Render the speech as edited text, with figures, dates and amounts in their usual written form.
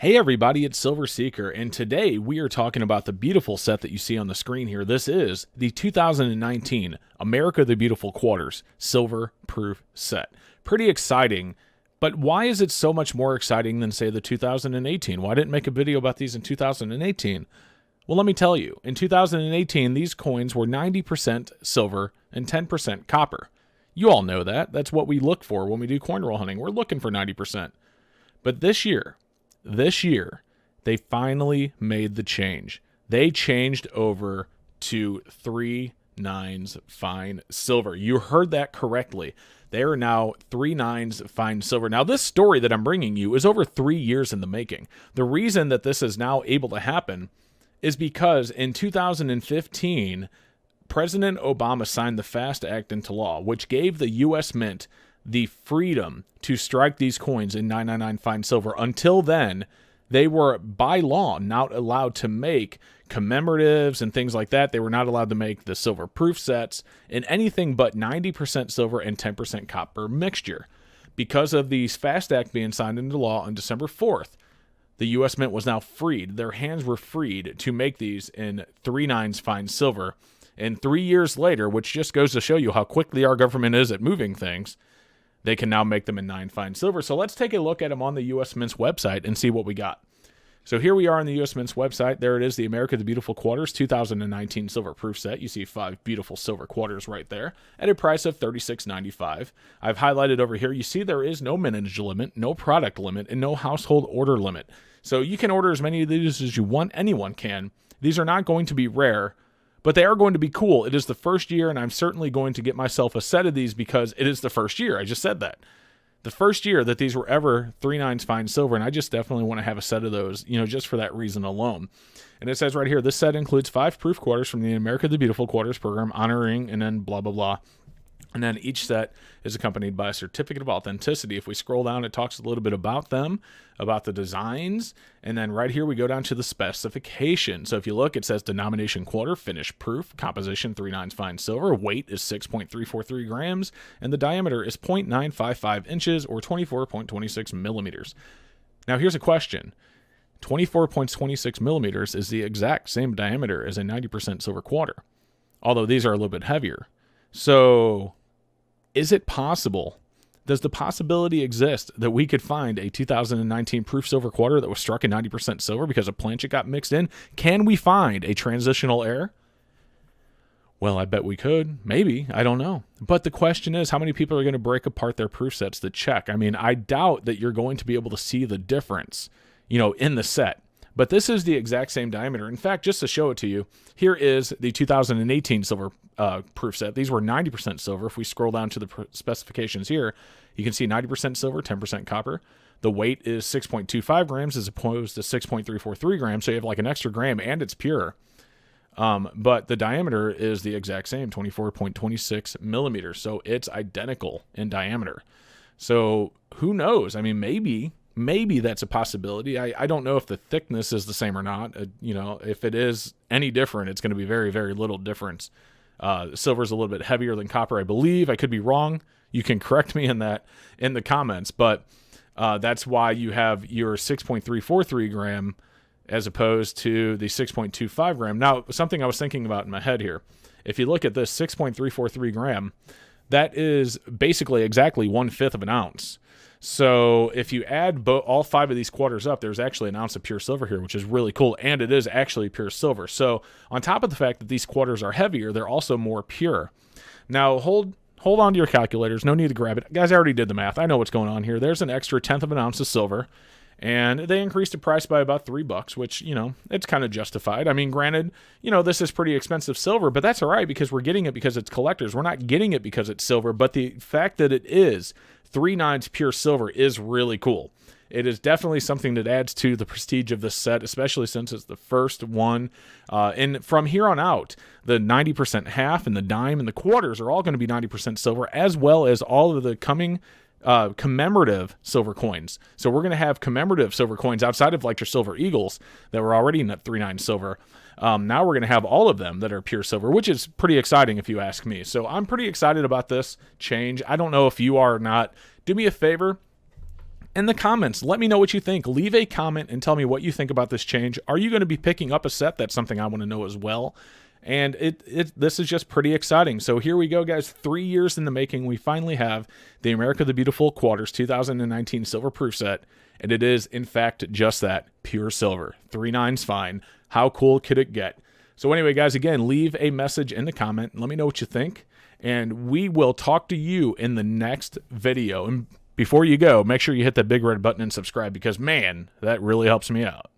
Hey everybody, it's Silver Seeker, and today we are talking about the beautiful set that you see on the screen here. This is the 2019 America the Beautiful Quarters Silver Proof Set. Pretty exciting, but why is it so much more exciting than, say, the 2018? Why didn't I make a video about these in 2018? Well, let me tell you. In 2018, these coins were 90% silver and 10% copper. You all know that. That's what we look for when we do coin roll hunting. We're looking for 90%. But this year, they finally made the change. They changed over to 3 nines fine silver. You heard that correctly. They are now 3 nines fine silver. Now, this story that I'm bringing you is over 3 years in the making. The reason that this is now able to happen is because in 2015, President Obama signed the FAST Act into law, which gave the U.S. Mint the freedom to strike these coins in 999 fine silver. Until then, they were by law not allowed to make commemoratives and things like that. They were not allowed to make the silver proof sets in anything but 90% silver and 10% copper mixture. Because of the FAST Act being signed into law on December 4th, the U.S. Mint was now freed. Their hands were freed to make these in 3 nines fine silver. And 3 years later, which just goes to show you how quickly our government is at moving things, they can now make them in 9 fine silver. So let's take a look at them on the U.S. Mint's website and see what we got. So here we are on the U.S. Mint's website. There it is, the America the Beautiful Quarters 2019 Silver Proof Set. You see 5 beautiful silver quarters right there at a price of $36.95. I've highlighted over here, you see there is no mintage limit, no product limit, and no household order limit. So you can order as many of these as you want. Anyone can. These are not going to be rare, but they are going to be cool. It is the first year, and I'm certainly going to get myself a set of these because it is the first year. I just said that. The first year that these were ever 3 nines fine silver, and I just definitely want to have a set of those, just for that reason alone. And it says right here, this set includes 5 proof quarters from the America the Beautiful Quarters program, honoring, and then blah, blah, blah. And then each set is accompanied by a certificate of authenticity. If we scroll down, it talks a little bit about them, about the designs. And then right here, we go down to the specification. So if you look, it says denomination quarter, finish proof, composition 3 nines fine silver, weight is 6.343 grams, and the diameter is 0.955 inches or 24.26 millimeters. Now here's a question. 24.26 millimeters is the exact same diameter as a 90% silver quarter, although these are a little bit heavier. So is it possible? Does the possibility exist that we could find a 2019 proof silver quarter that was struck in 90% silver because a planchet got mixed in? Can we find a transitional error? Well, I bet we could. Maybe. I don't know. But the question is, how many people are going to break apart their proof sets to check? I mean, I doubt that you're going to be able to see the difference, in the set. But this is the exact same diameter. In fact, just to show it to you, here is the 2018 silver proof set. These were 90% silver. If we scroll down to the specifications here, you can see 90% silver, 10% copper. The weight is 6.25 grams as opposed to 6.343 grams. So you have like an extra gram and it's pure. But the diameter is the exact same, 24.26 millimeters. So it's identical in diameter. So who knows? I mean, maybe that's a possibility. I don't know if the thickness is the same or not. If it is any different, it's going to be very, very little difference. Silver is a little bit heavier than copper, I believe. I could be wrong. You can correct me in the comments, but that's why you have your 6.343 gram as opposed to the 6.25 gram. Now, something I was thinking about in my head here, if you look at this 6.343 gram, that is basically exactly 1/5 of an ounce. So if you add all 5 of these quarters up, there's actually an ounce of pure silver here, which is really cool, and it is actually pure silver. So on top of the fact that these quarters are heavier, they're also more pure. Now hold on to your calculators. No need to grab it. Guys, I already did the math. I know what's going on here. There's an extra 1/10 of an ounce of silver, and they increased the price by about $3, which, it's kind of justified. I mean, granted, this is pretty expensive silver, but that's all right because we're getting it because it's collectors. We're not getting it because it's silver, but the fact that it is 3 nines pure silver is really cool. It is definitely something that adds to the prestige of this set, especially since it's the first one. And from here on out, the 90% half and the dime and the quarters are all going to be 90% silver, as well as all of the coming commemorative silver coins. So we're going to have commemorative silver coins outside of like your silver eagles that were already in that 3 nines silver. Now we're going to have all of them that are pure silver, which is pretty exciting if you ask me. So I'm pretty excited about this change. I don't know if you are or not. Do me a favor in the comments. Let me know what you think. Leave a comment and tell me what you think about this change. Are you going to be picking up a set? That's something I want to know as well. And this is just pretty exciting. So here we go, guys. 3 years in the making, we finally have the America the Beautiful Quarters 2019 Silver Proof set. And it is, in fact, just that, pure silver. 3/9's fine. How cool could it get? So anyway, guys, again, leave a message in the comment. Let me know what you think. And we will talk to you in the next video. And before you go, make sure you hit that big red button and subscribe because, man, that really helps me out.